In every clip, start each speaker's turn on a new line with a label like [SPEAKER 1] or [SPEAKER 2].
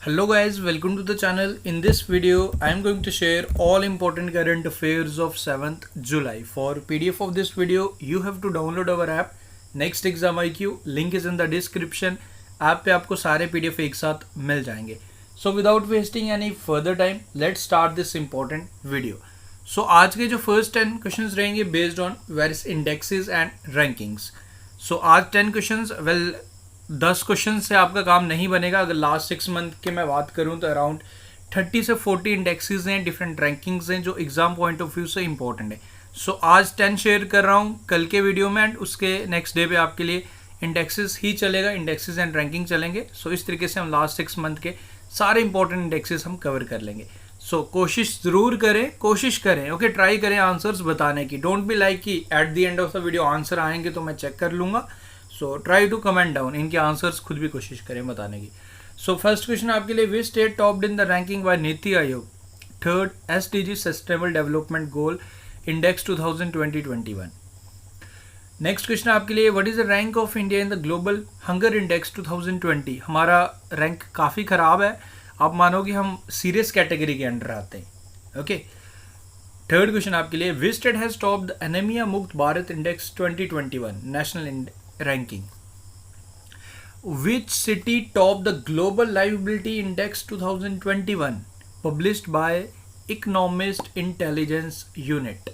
[SPEAKER 1] Hello guys, welcome to the channel. In this video, I am going to share all important current affairs of 7th July. For PDF of this video, you have to download our app Next Exam IQ. Link is in the description. App पे आपको सारे PDF एक साथ मिल जाएंगे. So without wasting any further time, let's start this important video. So आज के जो first 10 questions रहेंगे based on various indexes and rankings. So आज 10 questions 10 क्वेश्चन से आपका काम नहीं बनेगा. अगर लास्ट 6 मंथ के मैं बात करूं तो अराउंड 30 से 40 इंडेक्सेस हैं, डिफरेंट रैंकिंग्स हैं जो एग्जाम पॉइंट ऑफ व्यू से इंपॉर्टेंट है. सो आज 10 शेयर कर रहा हूं कल के वीडियो में एंड उसके नेक्स्ट डे पे आपके लिए इंडेक्सेस ही चलेगा, इंडेक्सेस एंड रैंकिंग चलेंगे. सो इस तरीके से हम लास्ट 6 मंथ के सारे इंपॉर्टेंट इंडेक्सेस हम कवर कर लेंगे. सो कोशिश ज़रूर करें, कोशिश करें, ओके, ट्राई करें आंसर्स बताने की. डोंट बी लाइक कि at the end of the video answer आएंगे तो मैं चेक कर लूँगा. So try to comment down, इनके आंसर्स खुद भी कोशिश करें बताने की. सो फर्स्ट क्वेश्चन आपके लिए, which state topped in the ranking bye NITI Aayog third SDG sustainable development goal index 2020-21. Next question आपके लिए, what is the rank of India in the global hunger index 2020. हमारा रैंक काफ़ी ख़राब है, आप मानोगे हम सीरियस कैटेगरी के अंडर आते हैं. ओके. थर्ड क्वेश्चन आपके लिए, which state has top the anaemia Mukt Bharat index 2021 national ranking. Which city topped the Global Livability Index 2021 published by Economist Intelligence Unit?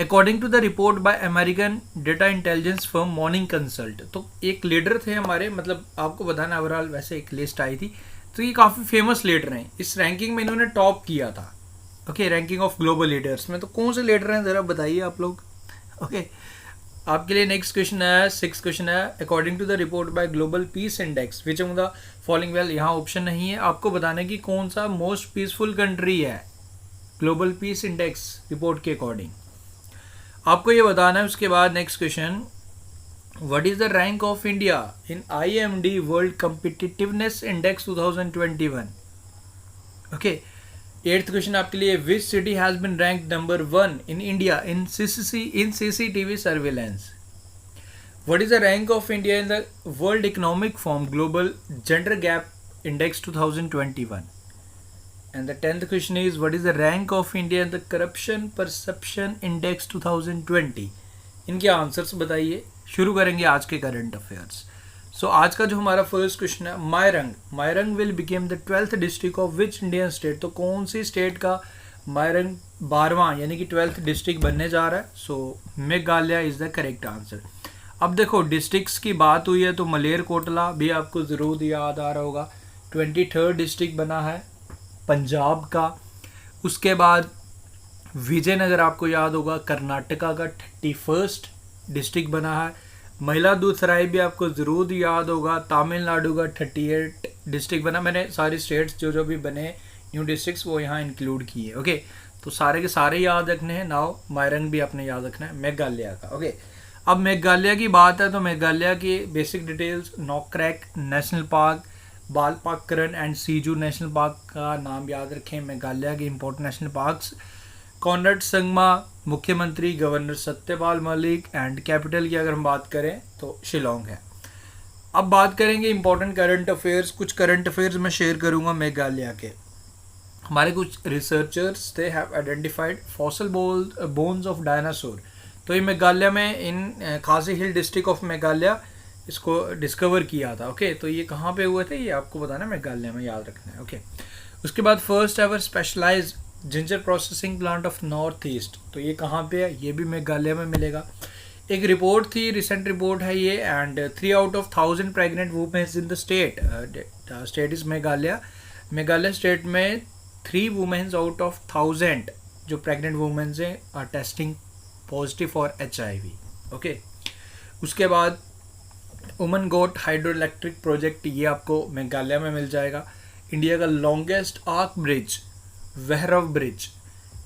[SPEAKER 1] According to the report by American data intelligence firm Morning Consult. तो एक leader थे हमारे, मतलब आपको बताना overall वैसे एक list आई थी, तो ये काफ़ी फेमस लीडर हैं. इस रैंकिंग में इन्होंने टॉप किया था. Okay, ranking of global leaders में. तो कौन से लीडर हैं ज़रा बताइए आप लोग. ओके, आपके लिए नेक्स्ट क्वेश्चन है, 6 क्वेश्चन है. According to the report by global peace index which among the following, well यहाँ ऑप्शन नहीं है, आपको बताने की कौन सा मोस्ट पीसफुल कंट्री है ग्लोबल पीस इंडेक्स रिपोर्ट के अकॉर्डिंग, आपको ये बताना है. उसके बाद next question, what is the rank of India in IMD world competitiveness index 2021. Okay. 8th question आपके लिए, which city has been rank number 1 in India in CCTV surveillance. What is the rank of India in the world economic forum global gender gap index 2021. And the 10th question is, what is the rank of India in the corruption perception index 2020. इनके answers बताइए. शुरू करेंगे आज के current affairs. सो आज का जो हमारा फर्स्ट क्वेश्चन है, Mairang will become the 12th district of which Indian state. तो कौन सी स्टेट का मायरंग 12वां यानी कि 12th डिस्ट्रिक्ट बनने जा रहा है. So Meghalaya is the correct answer. अब देखो डिस्ट्रिक्ट्स की बात हुई है तो मलेरकोटला भी आपको ज़रूर याद आ रहा होगा, 23rd डिस्ट्रिक्ट बना है पंजाब का. उसके बाद विजयनगर आपको याद होगा कर्नाटका का 31st डिस्ट्रिक्ट बना है. मयिलादुथुराई भी आपको ज़रूर याद होगा, तमिलनाडु का 38 डिस्ट्रिक्ट बना. मैंने सारी स्टेट्स जो भी बने न्यू डिस्ट्रिक्ट्स वो यहाँ इंक्लूड किए. ओके, तो सारे के सारे याद रखने हैं. नाउ मायरंग भी आपने याद रखना है मेघालय का. ओके, अब मेघालय की बात है तो मेघालय की basic details, Nokrek national park, Balpakram and Siju national park का नाम याद रखें. मेघालय के important national parks, Conrad Sangma, मुख्यमंत्री governor Satyapal Malik, and capital की अगर हम बात करें तो शिलोंग है. अब बात करेंगे इंपॉर्टेंट करंट अफेयर्स. कुछ करंट अफेयर्स मैं शेयर करूंगा मेघालय के. हमारे कुछ researchers they have identified fossil bones of dinosaur. तो ये मेघालय में इन खासी हिल डिस्ट्रिक्ट ऑफ मेघालय इसको डिस्कवर किया था. ओके, तो ये कहाँ पे हुए थे ये आपको बताना, मेघालय में याद रखना है. ओके. उसके बाद first ever specialised ginger processing plant of north east. तो ये कहाँ पे है, ये भी मेघालय में मिलेगा. एक रिपोर्ट थी, रिसेंट रिपोर्ट है ये, and 3 out of 1000 pregnant womens in the state is Meghalaya. Meghalaya state में 3 वुमेन्स आउट ऑफ 1000 जो प्रेग्नेंट वुमेन्स हैं are testing positive for HIV. Okay. उसके बाद उमन गोट हाइड्रो इलेक्ट्रिक प्रोजेक्ट, ये आपको मेघालय में मिल जाएगा. इंडिया का लॉन्गेस्ट आर्क ब्रिज वहरव ब्रिज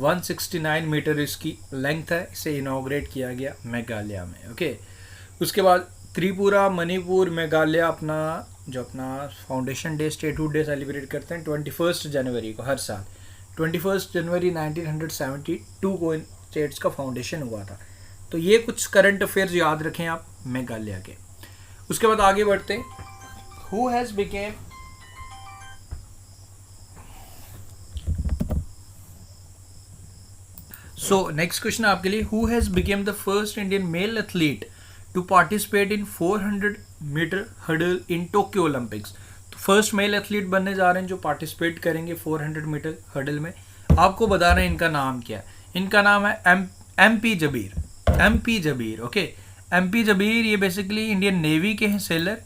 [SPEAKER 1] 169 मीटर इसकी लेंथ है, इसे इनॉग्रेट किया गया मेघालय में. ओके. उसके बाद त्रिपुरा, मणिपुर, मेघालय अपना foundation day, statehood day celebrate करते हैं 21 जनवरी को हर साल. 21 जनवरी 1972 को इन स्टेट्स का फाउंडेशन हुआ था. तो ये कुछ करंट अफेयर्स याद रखें आप मेघालय के. उसके बाद आगे बढ़ते हैं. Who has become so next question आपके लिए, who has become the first Indian male athlete to participate in 400 metre hurdle in Tokyo Olympics. तो फर्स्ट मेल एथलीट बनने जा रहे हैं जो पार्टिसिपेट करेंगे 400 मीटर हर्डल में। आपको बता रहे हैं इनका नाम क्या है। इनका नाम है M P Jabir. Okay, M P Jabir ये बेसिकली इंडियन नेवी के हैं सेलर,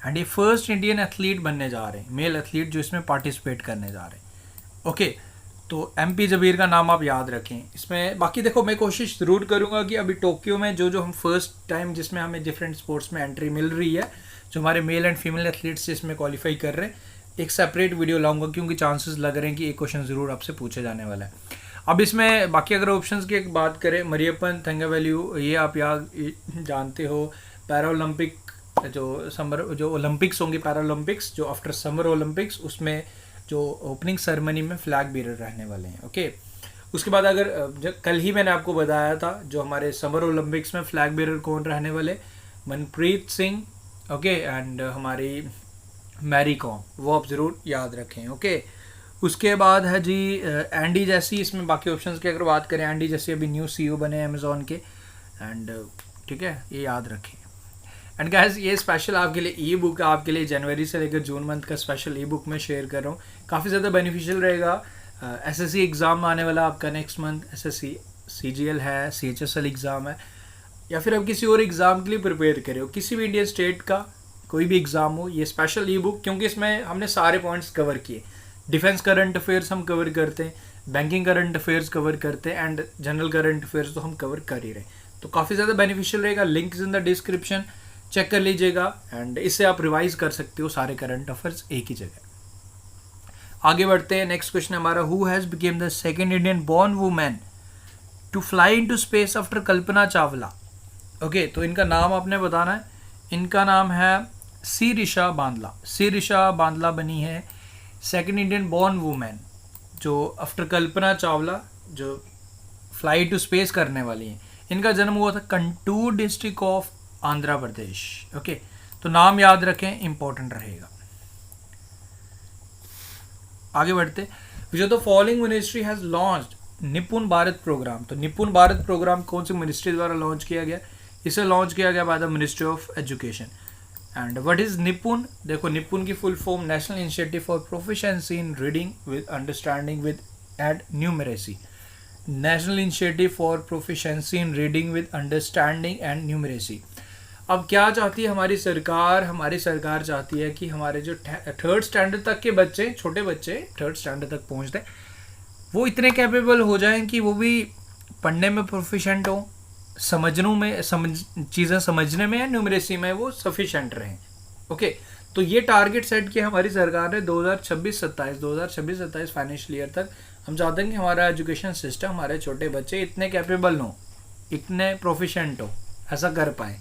[SPEAKER 1] एंड ये फर्स्ट इंडियन एथलीट बनने जा रहे हैं, मेल एथलीट जो इसमें पार्टिसिपेट करने जा रहे हैं। ओके, तो एम पी जबीर का नाम आप याद रखें इसमें। बाकी देखो, मैं कोशिश ज़रूर करूंगा कि अभी टोक्यो में जो हम फर्स्ट टाइम जिसमें हमें डिफरेंट स्पोर्ट्स में एंट्री मिल रही है, जो हमारे मेल एंड फीमेल एथलीट्स इसमें क्वालिफाई कर रहे हैं, एक सेपरेट वीडियो लाऊंगा, क्योंकि चांसेस लग रहे हैं कि एक क्वेश्चन ज़रूर आपसे पूछे जाने वाला है। अब इसमें बाकी अगर ऑप्शंस की एक बात करें, मरियप्पन थंगावेलु ये आप याद जानते हो, पैरा ओलंपिक जो ओलंपिक्स होंगे, पैरा ओलंपिक्स जो आफ्टर समर ओलंपिक्स, उसमें जो ओपनिंग सेरेमनी में फ्लैग बीरर रहने वाले हैं। ओके, उसके बाद अगर कल ही मैंने आपको बताया था जो हमारे समर ओलंपिक्स में फ्लैग बीरर कौन रहने वाले, मनप्रीत सिंह, ओके, एंड हमारी मैरी कॉम, वो आप ज़रूर याद रखें। ओके, उसके बाद है जी एंडी जैसी। इसमें बाकी ऑप्शंस की अगर बात करें, एंडी जैसी अभी न्यू सीईओ बने अमेजोन के, एंड ठीक है, ये याद रखें। एंड गाइस, ये स्पेशल आपके लिए ई बुक आपके लिए जनवरी से लेकर जून मंथ का स्पेशल ई बुक में शेयर कर रहा हूँ, काफ़ी ज़्यादा बेनिफिशियल रहेगा। एसएससी एग्ज़ाम आने वाला आपका नेक्स्ट मंथ, एसएससी सीजीएल है, सीएचएसएल एग्ज़ाम है, या फिर आप किसी और एग्ज़ाम के लिए प्रिपेयर करे हो, किसी भी इंडियन स्टेट का कोई भी एग्ज़ाम हो, ये स्पेशल ई बुक, क्योंकि इसमें हमने सारे पॉइंट्स कवर किए। डिफेंस करंट अफेयर्स हम कवर करते हैं, बैंकिंग करंट अफेयर्स कवर करते हैं, एंड जनरल करंट अफेयर्स तो हम कवर कर ही रहे हैं। तो काफ़ी ज़्यादा बेनिफिशियल रहेगा। Link in the description, check कर लीजिएगा, एंड इससे आप रिवाइज कर सकते हो सारे करंट अफेयर्स एक ही जगह। आगे बढ़ते हैं। नेक्स्ट क्वेश्चन हमारा, who has become the second Indian born women to fly into space after Kalpana Chawla. Okay, तो इनका नाम आपने बताना है। इनका नाम है सिरिशा बांदला बनी है सेकेंड इंडियन बॉर्न वुमेन जो आफ्टर कल्पना चावला जो फ्लाई टू स्पेस करने वाली हैं। इनका जन्म हुआ था contour district of Andhra Pradesh. Okay, तो नाम याद रखें, इंपॉर्टेंट रहेगा। आगे बढ़ते, जो the following ministry has launched निपुण भारत प्रोग्राम। तो निपुण भारत प्रोग्राम कौन सी मिनिस्ट्री द्वारा लॉन्च किया गया? इसे लॉन्च किया गया by the ministry of education. And what is निपुण? देखो, निपुण की full form national initiative for proficiency in reading with understanding with and numeracy. National initiative for proficiency in reading with understanding and numeracy. अब क्या चाहती है हमारी सरकार? हमारी सरकार चाहती है कि हमारे जो थर्ड स्टैंडर्ड तक के बच्चे, छोटे बच्चे थर्ड स्टैंडर्ड तक पहुंचते हैं, वो इतने कैपेबल हो जाएं कि वो भी पढ़ने में प्रोफिशिएंट हो, चीज़ें समझने में या न्यूमरेसी में वो सफिशिएंट रहें। ओके, तो ये टारगेट सेट किया हमारी सरकार ने 2026-27 फाइनेंशियल ईयर तक। हम चाहते हैं कि हमारा एजुकेशन सिस्टम, हमारे छोटे बच्चे इतने कैपेबल हो, इतने प्रोफिशिएंट हो, ऐसा कर पाए।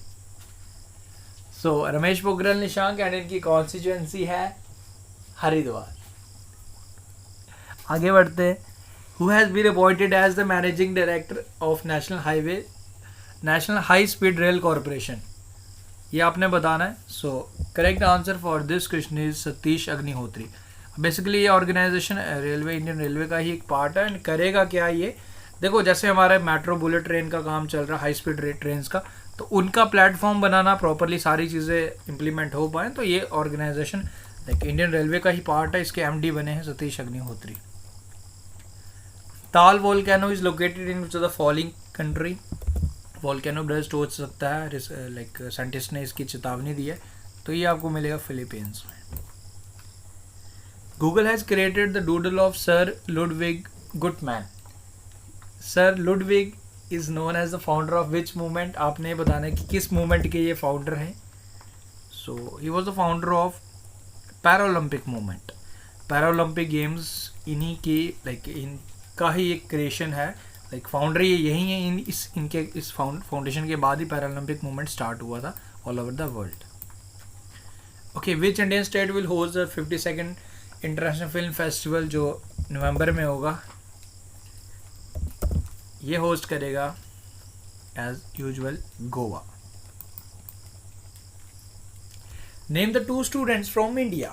[SPEAKER 1] सो रमेश पोखरियाल निशंक एंड इनकी कॉन्स्टिट्यूएंसी है हरिद्वार। आगे बढ़ते हैं। Who has been appointed as the managing director of national high speed rail corporation? ये आपने बताना है। So correct answer for this question is Satish Agnihotri. Basically ये ऑर्गेनाइजेशन रेलवे, इंडियन रेलवे का ही एक पार्ट है। एंड करेगा क्या ये? देखो, जैसे हमारे मेट्रो बुलेट ट्रेन का काम चल रहा है, हाई स्पीड ट्रेन का, तो उनका प्लेटफॉर्म बनाना, प्रॉपरली सारी चीज़ें इम्प्लीमेंट हो पाएँ, तो ये ऑर्गेनाइजेशन लाइक इंडियन रेलवे का ही पार्ट है। इसके एमडी बने हैं सतीश अग्निहोत्री। ताल volcano is located in the following country. Volcano burst हो सकता है, लाइक साइंटिस्ट ने इसकी चेतावनी दी है, तो ये आपको मिलेगा फिलीपींस में। Google has created the doodle of sir Ludwig Guttmann. Sir Ludwig is known as the founder of which movement? आपने बताना है कि किस मूवमेंट के ये फाउंडर हैं। So he was the founder of Paralympic movement. Paralympic games इन्हीं की, लाइक इनका ही एक क्रिएशन है, लाइक फाउंडर ये यही है। इनके इस फाउंडेशन के बाद ही पैरालंपिक मूवमेंट स्टार्ट हुआ था all over the world. Okay, which Indian state will host the 52nd international film festival जो नवंबर में होगा? ये होस्ट करेगा as usual Goa. Name the 2 students from India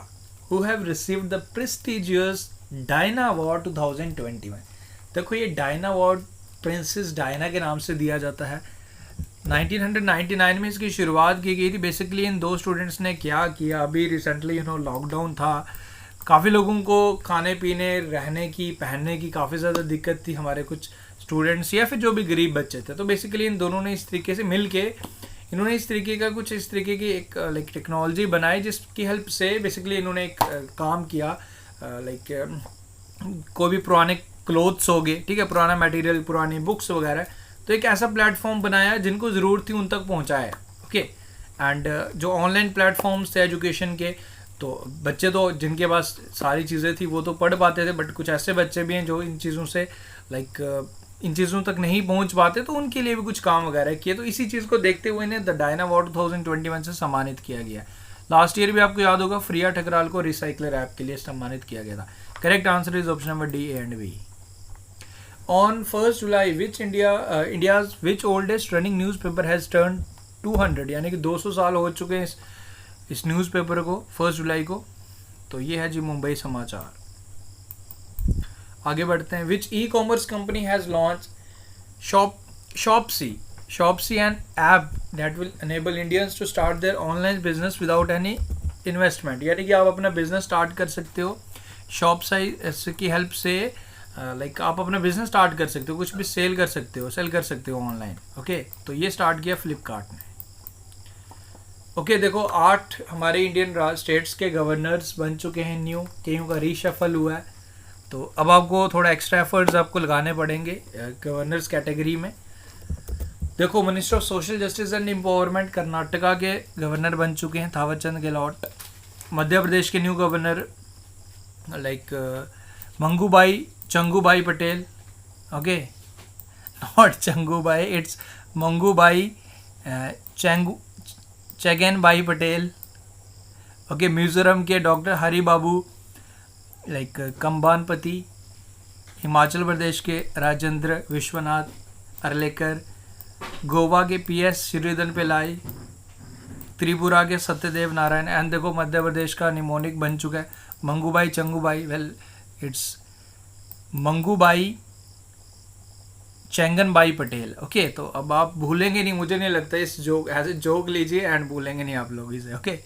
[SPEAKER 1] who have received the prestigious Diana award 2021। देखो, ये डायना अवार्ड प्रिंसेस डायना के नाम से दिया जाता है। 1999 में इसकी शुरुआत की गई थी। बेसिकली इन दो स्टूडेंट्स ने क्या किया, अभी रिसेंटली लॉकडाउन था, काफ़ी लोगों को खाने पीने, रहने की, पहनने की काफ़ी ज़्यादा दिक्कत थी, हमारे कुछ स्टूडेंट्स या फिर जो भी गरीब बच्चे थे। तो बेसिकली इन दोनों ने इस तरीके से मिल के इन्होंने इस तरीके की एक लाइक टेक्नोलॉजी बनाई जिसकी हेल्प से बेसिकली इन्होंने एक काम किया, लाइक कोई भी पुराने क्लोथ्स हो गए, ठीक है, पुराना मटेरियल, पुरानी बुक्स वगैरह, तो एक ऐसा प्लेटफॉर्म बनाया जिनको ज़रूरत थी उन तक पहुंचाया। ओके, एंड जो ऑनलाइन प्लेटफॉर्म्स थे एजुकेशन के, तो बच्चे तो जिनके पास सारी चीज़ें थी वो तो पढ़ पाते थे, बट कुछ ऐसे बच्चे भी हैं जो इन चीज़ों से लाइक इन चीज़ों तक नहीं पहुंच पाते, तो उनके लिए भी कुछ काम वगैरह किए। तो इसी चीज़ को देखते हुए इन्हें द डायना अवार्ड 2021 से सम्मानित किया गया। लास्ट ईयर भी आपको याद होगा फ्रिया ठकराल को रिसाइकलर ऐप के लिए सम्मानित किया गया था। Correct answer is option number D, A and B. On 1 July which oldest running newspaper has turn 200, यानी कि 200 साल हो चुके हैं इस न्यूज़पेपर को 1 जुलाई को। तो ये है जी मुंबई समाचार। आगे बढ़ते हैं। Which e commerce company has launch Shopsy an app that will enable Indians to start their online business without any investment, यानी कि आप अपना बिजनेस स्टार्ट कर सकते हो शॉपसी की हेल्प से, लाइक आप अपना बिजनेस स्टार्ट कर सकते हो, कुछ भी सेल कर सकते हो ऑनलाइन। ओके, तो ये स्टार्ट किया फ्लिपकार्ट ने। ओके, देखो 8 हमारे इंडियन स्टेट्स के गवर्नर्स बन चुके हैं न्यू, कईयों का रीशफल हुआ है, तो अब आपको थोड़ा एक्स्ट्रा एफर्ट्स आपको लगाने पड़ेंगे गवर्नर्स कैटेगरी में। देखो minister of social justice and empowerment Karnataka के गवर्नर बन चुके हैं थावरचंद गहलोत। मध्य प्रदेश के new governor like Changubai Patel. Okay, not Changubai, it's Mangubai Chhaganbhai Patel. Okay, Mizoram के डॉक्टर हरि बाबू लाइक कंबानपति। हिमाचल प्रदेश के राजेंद्र विश्वनाथ अर्लेकर। गोवा के पीएस श्रीधरन पिल्लाई। त्रिपुरा के सत्यदेव नारायण। एंड देखो मध्य प्रदेश का निमोनिक बन चुका है Mangubhai चंगूबाई, well it's Mangubhai चैंगनबाई Patel. Okay, तो अब आप भूलेंगे नहीं, मुझे नहीं लगता, इस जोक लीजिए एंड भूलेंगे नहीं आप लोग इसे। ओके,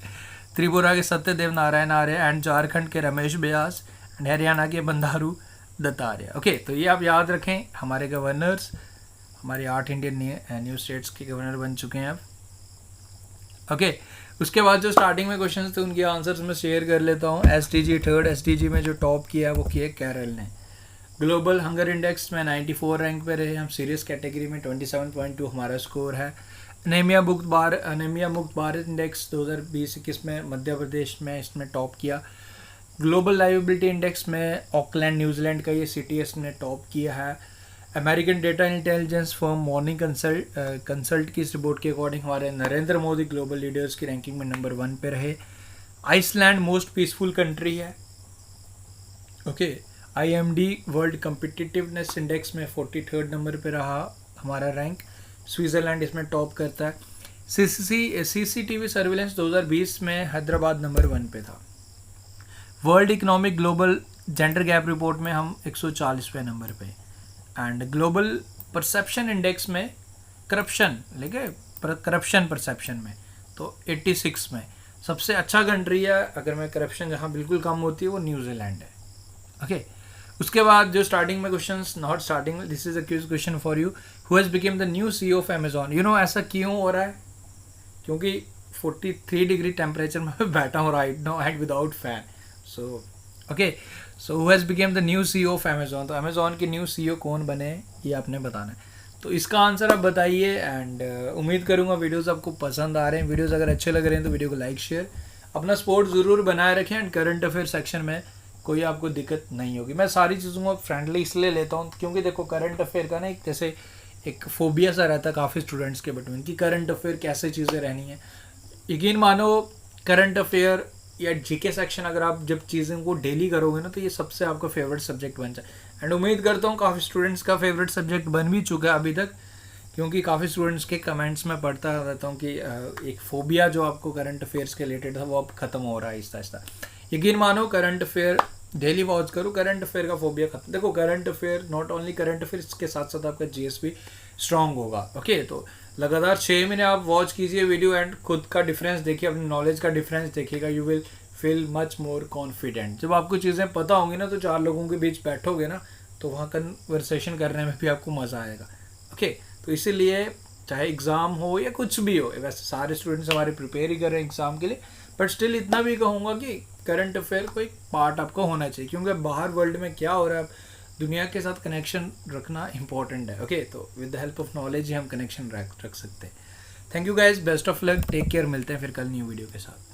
[SPEAKER 1] त्रिपुरा के सत्यदेव नारायण आर्य एंड झारखंड के रमेश व्यास एंड हरियाणा के बंधारू दत्तात्रेय। ओके, तो ये आप याद रखें, हमारे गवर्नर्स, हमारे 8 इंडियन न्यू स्टेट्स के गवर्नर बन चुके हैं अब। ओके, उसके बाद जो स्टार्टिंग में क्वेश्चंस थे उनके आंसर्स मैं शेयर कर लेता हूँ। एसडीजी थर्ड एसडीजी में जो टॉप किया है वो किया केरल ने। ग्लोबल हंगर इंडेक्स में 94 रैंक पे रहे हम। सीरियस कैटेगरी में 27.2 हमारा स्कोर है। अनेमिया मुक्त भारत इंडेक्स 2020-21 में मध्य प्रदेश में इसमें टॉप किया। ग्लोबल लाइबिलिटी इंडेक्स में ऑकलैंड न्यूजीलैंड का ये सीटीएस ने टॉप किया है। American data intelligence firm morning consult की इस रिपोर्ट के अकॉर्डिंग हमारे नरेंद्र मोदी ग्लोबल लीडर्स की रैंकिंग में नंबर 1 पे रहे। आइसलैंड मोस्ट पीसफुल कंट्री है। Okay, IMD world competitiveness index में 43rd नंबर पे रहा हमारा रैंक। स्विट्ज़रलैंड इसमें टॉप करता है। CCTV सर्विलेंस 2020 में हैदराबाद नंबर 1 पे था। World economic global gender gap report में हम 140वें नंबर पे। एंड ग्लोबल परसेप्शन इंडेक्स में करप्शन परसेप्शन में तो 86 में सबसे अच्छा कंट्री है। अगर मैं करप्शन जहाँ बिल्कुल कम होती है वो न्यूजीलैंड है। ओके, उसके बाद जो स्टार्टिंग में क्वेश्चंस, नॉट स्टार्टिंग में, this is a question for you, who has become the new CEO of Amazon. You know ऐसा क्यों हो रहा है? क्योंकि 43 डिग्री टेम्परेचर में बैठा हूँ right now and without fan. So who has become the new CEO of Amazon. तो अमेजॉन के न्यू CEO कौन बने ये आपने बताना है। तो इसका आंसर आप बताइए। एंड उम्मीद करूँगा वीडियोज़ आपको पसंद आ रहे हैं। वीडियोज़ अगर अच्छे लग रहे हैं तो वीडियो को लाइक शेयर, अपना सपोर्ट ज़रूर बनाए रखें। एंड करंट अफेयर सेक्शन में कोई आपको दिक्कत नहीं होगी। मैं सारी चीज़ों को फ्रेंडली इसलिए लेता हूँ क्योंकि देखो करंट अफेयर का ना एक जैसे एक फोबिया सा रहता है काफ़ी स्टूडेंट्स के बिटवीन कि करंट अफेयर कैसे चीज़ें रहनी है। यकीन मानो करंट अफेयर या जीके सेक्शन अगर आप जब चीज़ों को डेली करोगे ना तो ये सबसे आपका फेवरेट सब्जेक्ट बन जाए। एंड उम्मीद करता हूँ काफ़ी स्टूडेंट्स का फेवरेट सब्जेक्ट बन भी चुका है अभी तक, क्योंकि काफ़ी स्टूडेंट्स के कमेंट्स में पढ़ता रहता हूँ कि एक फोबिया जो आपको करंट अफेयर्स के रिलेटेड था वो अब ख़त्म हो रहा है आहिस्ता आहिस्ता। यकीन मानो करंट अफेयर डेली वॉच करो, करंट अफेयर का फोबिया खत्म। देखो current affair, not only current affair, इसके साथ साथ आपका जीएस भी स्ट्रांग होगा। ओके, तो लगातार 6 महीने आप वॉच कीजिए वीडियो एंड खुद का डिफरेंस देखिए, अपनी नॉलेज का डिफरेंस देखिएगा, you will feel much more confident. जब आपको चीज़ें पता होंगी ना, तो 4 लोगों के बीच बैठोगे ना, तो वहाँ कन्वर्सेशन करने में भी आपको मज़ा आएगा। ओके, तो इसीलिए चाहे एग्ज़ाम हो या कुछ भी हो, वैसे सारे स्टूडेंट्स हमारे प्रिपेयर ही कर रहे हैं एग्ज़ाम के लिए, बट स्टिल इतना भी कहूँगा कि करंट अफेयर को एक पार्ट आपको होना चाहिए, क्योंकि बाहर वर्ल्ड में क्या हो रहा है, दुनिया के साथ कनेक्शन रखना इंपॉर्टेंट है। ओके, तो with the help of knowledge ही हम कनेक्शन रख सकते हैं। Thank you guys, best of luck, take care, मिलते हैं फिर कल न्यू वीडियो के साथ।